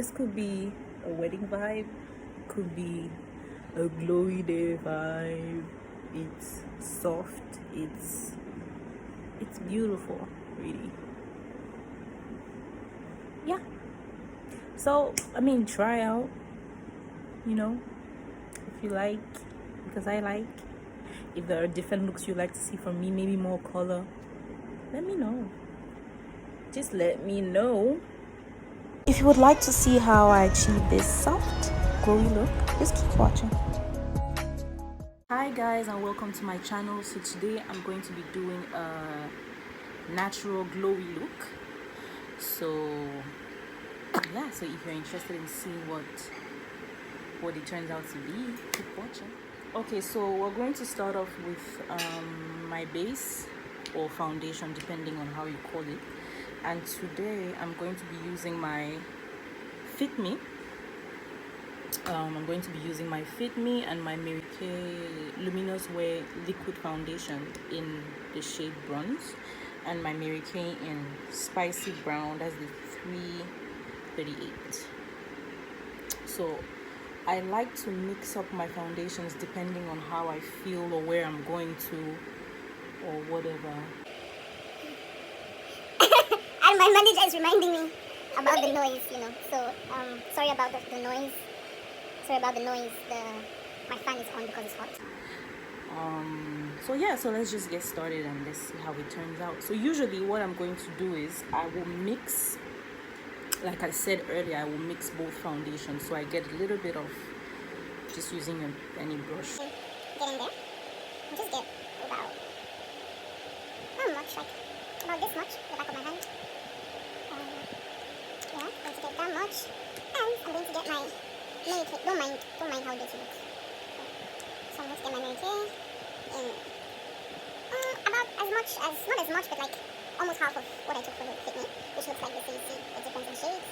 this could be a wedding vibe, could be a glowy day vibe. It's soft, it's beautiful, really. Yeah, so I mean, try out, you know, if you like, because I like. If there are different looks you'd like to see from me, maybe more color, let me know. Just let me know. If you would like to see how I achieve this soft, glowy look, just keep watching. Hi guys, and welcome to my channel. So today I'm going to be doing a natural glowy look. So yeah, so if you're interested in seeing what it turns out to be, keep watching. Okay, so we're going to start off with my base or foundation, depending on how you call it. And today I'm going to be using my Fitme. I'm going to be using my Fitme and my Kay Luminous Wear liquid foundation in the shade bronze, and my Kay in spicy brown. That's the 338. So I like to mix up my foundations depending on how I feel or where I'm going to or whatever. And my manager is reminding me about the noise, you know. So sorry about the noise. Sorry about the noise. My fan is on because it's hot. So yeah, so let's just get started and let's see how it turns out. So usually what I'm going to do is I will mix, like I said earlier, I will mix both foundations, so I get a little bit of just using any brush. Get in there. Just get about not much, like about this much, the back of my hand. Yeah, I'm going to get that much, and I'm going to get my Mary Kay. Don't mind how dirty it looks. So I'm going to get my Mary Kay in about as much as, not as much, but like almost half of what I took for the Fitme, which looks like this. So you see the difference in shades.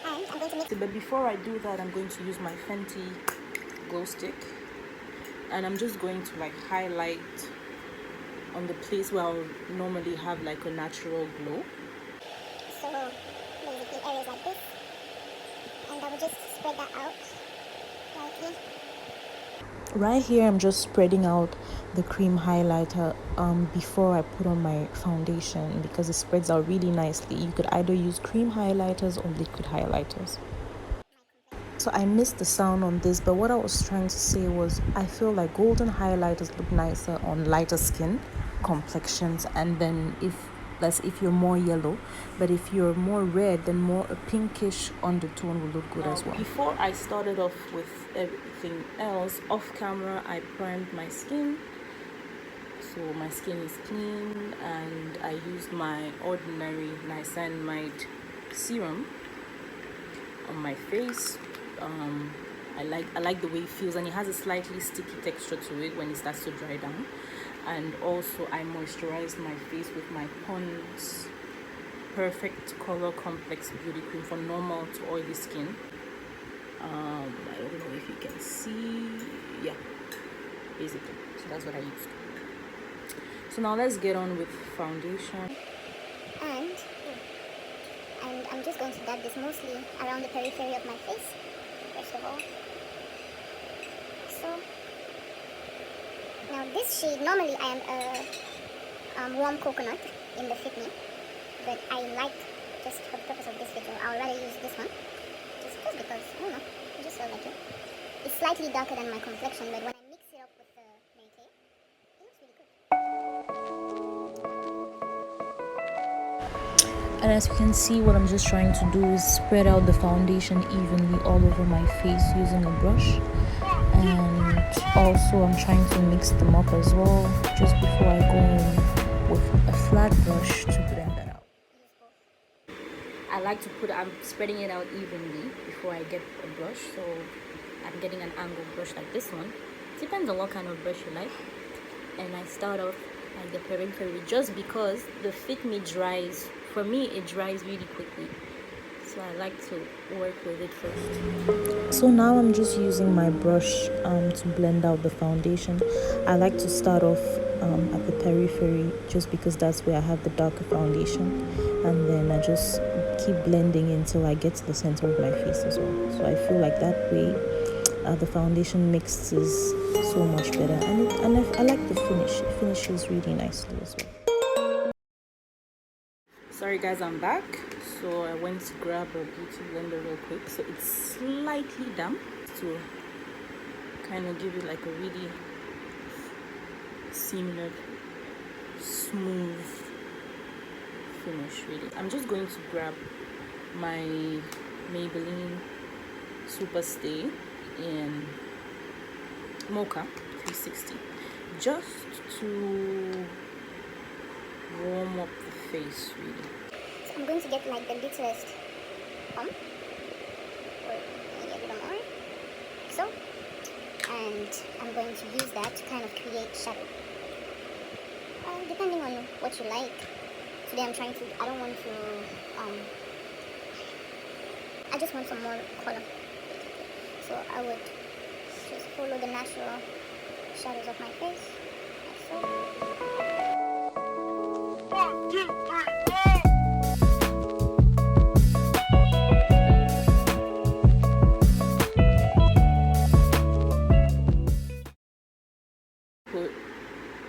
And I'm going to mix. But before I do that, I'm going to use my Fenty glow stick, and I'm just going to like highlight on the place where I'll normally have like a natural glow. So basically areas like this, and I will just spread that out lightly. Right here I'm just spreading out the cream highlighter before I put on my foundation, because it spreads out really nicely. You could either use cream highlighters or liquid highlighters. So I missed the sound on this, but what I was trying to say was I feel like golden highlighters look nicer on lighter skin complexions, and then if you're more yellow, but if you're more red, then more a pinkish undertone will look good as well. Before I started off with everything else, off camera I primed my skin, so my skin is clean, and I used my ordinary niacinamide serum on my face. I like the way it feels, and it has a slightly sticky texture to it when it starts to dry down. And also I moisturized my face with my Pond's Perfect Color Complex Beauty Cream for normal to oily skin. I don't know if you can see, yeah, basically, so that's what I used. So now let's get on with foundation. And I'm just going to dab this mostly around the periphery of my face, first of all. So now this shade, normally I am a warm coconut in the Fitme, but I like, just for the purpose of this video, I would rather use this one, just because, I don't know, I just feel like it. It's slightly darker than my complexion, but when I mix it up with the Mary Kay, it looks really good. And as you can see, what I'm just trying to do is spread out the foundation evenly all over my face using a brush. And also I'm trying to mix them up as well, just before I go in with a flat brush to blend that out. I like to I'm spreading it out evenly before I get a brush, so I'm getting an angled brush like this one. Depends on what kind of brush you like. And I start off like the periphery, just because the Fitme dries. For me, it dries really quickly, so I like to work with it first. So now I'm just using my brush to blend out the foundation. I like to start off at the periphery, just because that's where I have the darker foundation, and then I just keep blending until I get to the center of my face as well. So I feel like that way the foundation mixes so much better, and I like the finish. It finishes really nicely as well. Sorry guys, I'm back. So I went to grab a beauty blender real quick. So it's slightly damp to kind of give it like a really seamless, smooth finish. Really, I'm just going to grab my Maybelline Super Stay in Mocha 360 just to warm up the face, really. So I'm going to get like the littlest pump, or maybe a little more, so, and I'm going to use that to kind of create shadow. Depending on what you like. Today I'm trying to, I don't want to, I just want some more color. So I would just follow the natural shadows of my face, like so. 1, 2, 3, 4.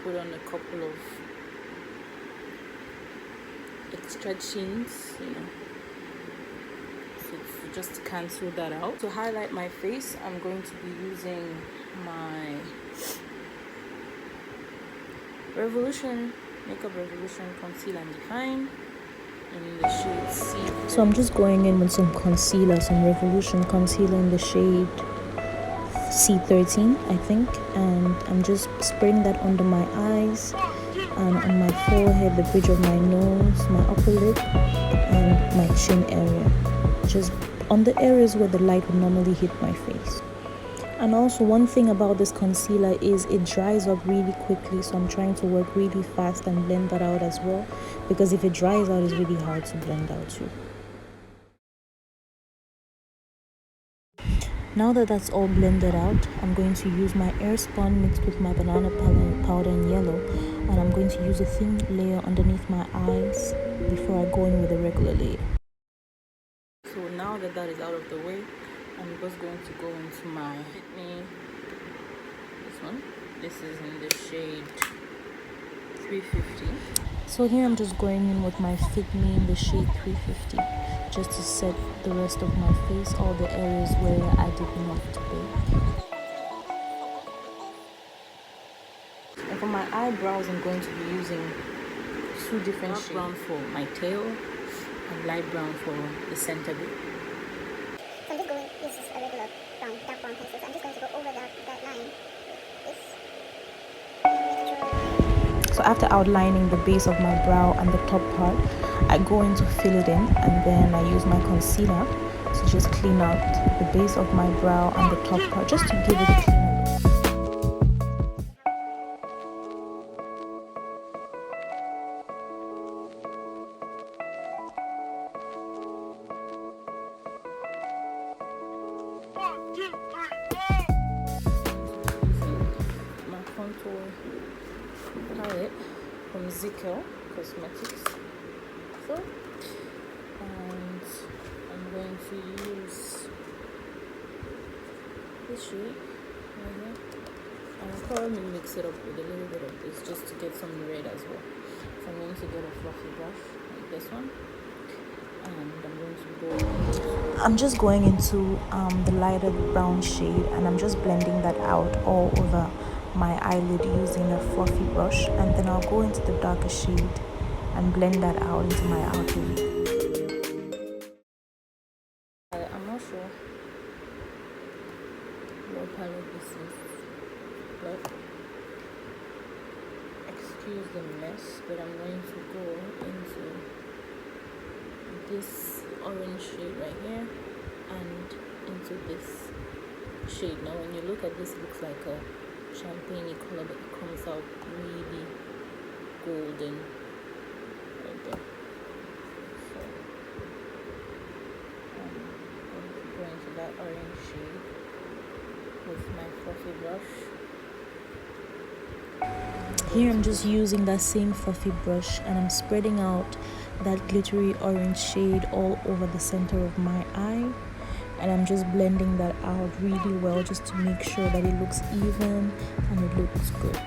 Put on a couple of extra chins, so just to cancel that out. To highlight my face, I'm going to be using my Makeup Revolution Conceal and Define in the shade C. So I'm just going in with some concealer, some Revolution concealer in the shade C13, I think, and I'm just spraying that under my eyes and on my forehead, the bridge of my nose, my upper lip, and my chin area, just on the areas where the light would normally hit my face. And also, one thing about this concealer is it dries up really quickly, so I'm trying to work really fast and blend that out as well, because if it dries out, it's really hard to blend out too. Now that that's all blended out, I'm going to use my Airspun mixed with my banana powder in yellow, and I'm going to use a thin layer underneath my eyes before I go in with a regular layer. So now that that is out of the way, I'm just going to go into my Fitme, this one. This is in the shade 350. So here I'm just going in with my Fitme in the shade 350, just to set the rest of my face, all the areas where I didn't have to bake. And for my eyebrows, I'm going to be using two different shades. Brown for my tail and light brown for the center bit. So I'm just going, this is a regular brown, dark brown pencil, so I'm just going to go over that line with this. So after outlining the base of my brow and the top part, I go in to fill it in, and then I use my concealer to just clean out the base of my brow and the top part, just to give it a clean up. My contour palette from Zikel Cosmetics. So, and I'm going to use this shade right here, and I'll probably mix it up with a little bit of this just to get some red as well. So I'm going to get a fluffy brush like this one, and I'm going to go. I'm just going into the lighter brown shade, and I'm just blending that out all over my eyelid using a fluffy brush, and then I'll go into the darker shade and blend that out into my outer lid. I'm not sure what palette this is, but excuse the mess, but I'm going to go into this orange shade right here and into this shade. Now when you look at this, it looks like a champagne color, but it comes out really golden right there. So I'm going to go into that orange shade with my fluffy brush. Here I'm just using that same fluffy brush and I'm spreading out that glittery orange shade all over the center of my eye, and I'm just blending that out really well just to make sure that it looks even and it looks good.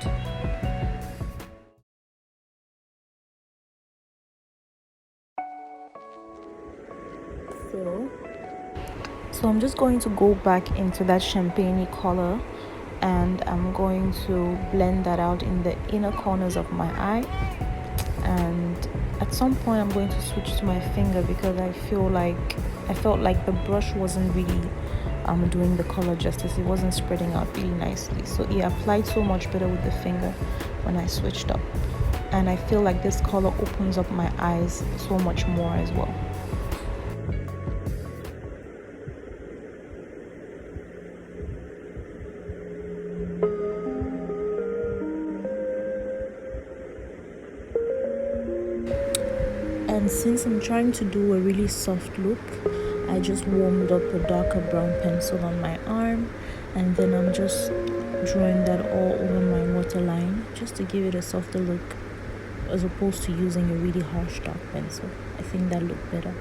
So I'm just going to go back into that champagne color and I'm going to blend that out in the inner corners of my eye, and at some point I'm going to switch to my finger because I felt like the brush wasn't really doing the color justice. It wasn't spreading out really nicely, so it applied so much better with the finger when I switched up, and I feel like this color opens up my eyes so much more as well. And since I'm trying to do a really soft look, I just warmed up a darker brown pencil on my arm, and then I'm just drawing that all over my waterline just to give it a softer look as opposed to using a really harsh dark pencil. I think that looked better.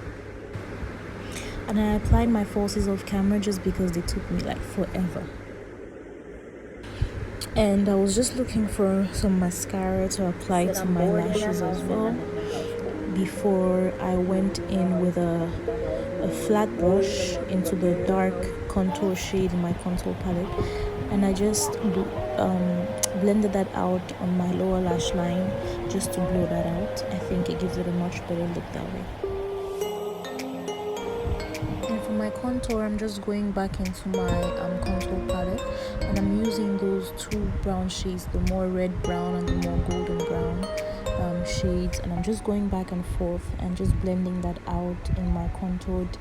And I applied my falsies off camera just because they took me like forever. And I was just looking for some mascara to apply to my lashes as well before I went in with a flat brush into the dark contour shade in my contour palette, and I just blended that out on my lower lash line just to blow that out. I think it gives it a much better look that way. And for my contour, I'm just going back into my contour palette, and I'm using those two brown shades, the more red brown and the more golden brown shades, and I'm just going back and forth and just blending that out in my contoured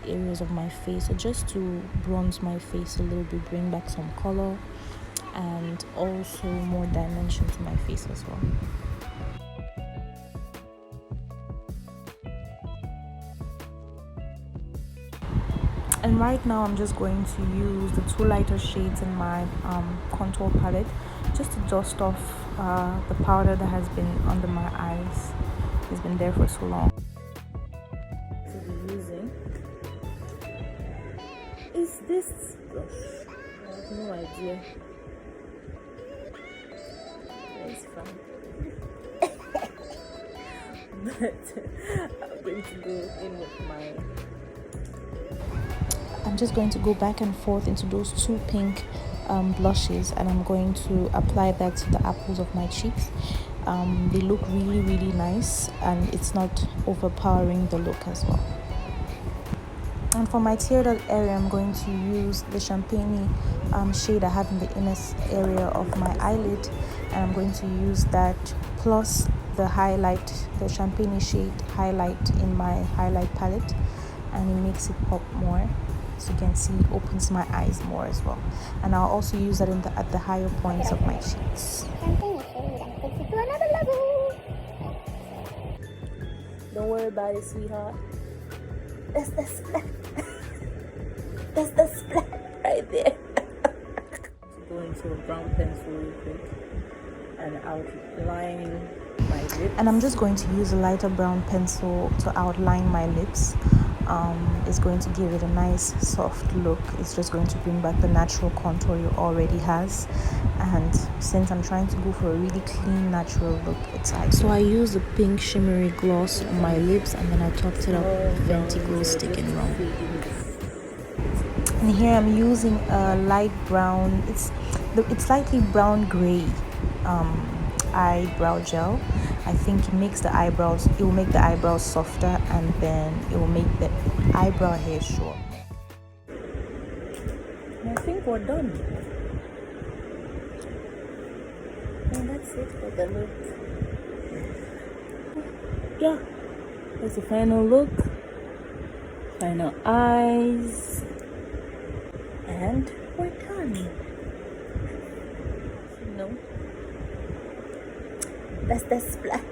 areas of my face, so just to bronze my face a little bit, bring back some color and also more dimension to my face as well. And right now I'm just going to use the two lighter shades in my contour palette just to dust off the powder that has been under my eyes. It's been there for so long. To be using is this brush. I have no idea. It's fun. But I'm going to go in with my... I'm just going to go back and forth into those two pink blushes, and I'm going to apply that to the apples of my cheeks. They look really, really nice, and it's not overpowering the look as well. And for my tear duct area, I'm going to use the champagne shade I have in the inner area of my eyelid, and I'm going to use that plus the highlight, the champagne shade highlight in my highlight palette, and it makes it pop more. So you can see it opens my eyes more as well, and I'll also use that at the higher points of my cheeks. Don't worry about it, sweetheart. That's the splat. That's the splat right there. Go into a brown pencil real quick and outline my lips. And I'm just going to use a lighter brown pencil to outline my lips. It's going to give it a nice soft look. It's just going to bring back the natural contour it already has, and since I'm trying to go for a really clean natural look, it's ideal. So I used a pink shimmery gloss on my lips, and then I topped it up with Fenty Glow Stick and Round. And here I'm using a light brown, it's slightly brown gray eyebrow gel. I think it will make the eyebrows softer, and then it will make the eyebrow hair short. And I think we're done. And that's it for the look. Yeah, that's the final look. Final eyes. And we're done. No. That's the splat.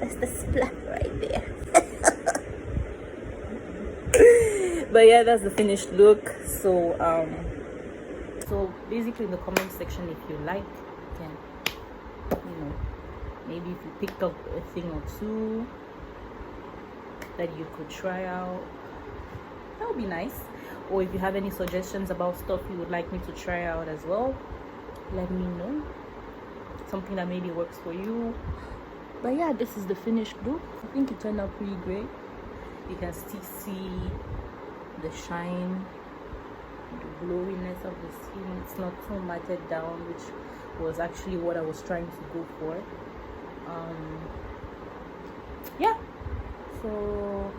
That's the splat right there. But yeah, that's the finished look. So basically in the comment section, if you like can, maybe if you picked up a thing or two that you could try out, that would be nice. Or if you have any suggestions about stuff you would like me to try out as well, let me know. Something that maybe works for you. But yeah, this is the finished look. I think it turned out pretty great. You can still see the shine, the glowiness of the skin. It's not too matted down, which was actually what I was trying to go for. Yeah, so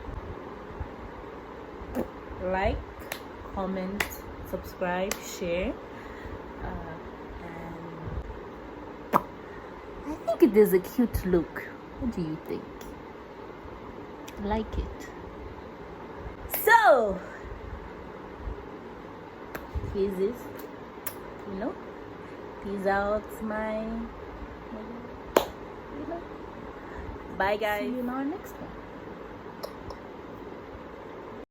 like, comment, subscribe, share, and I think it is a cute look. What do you think? I like it. So here's this, peace out, my bye guys. See you in our next one.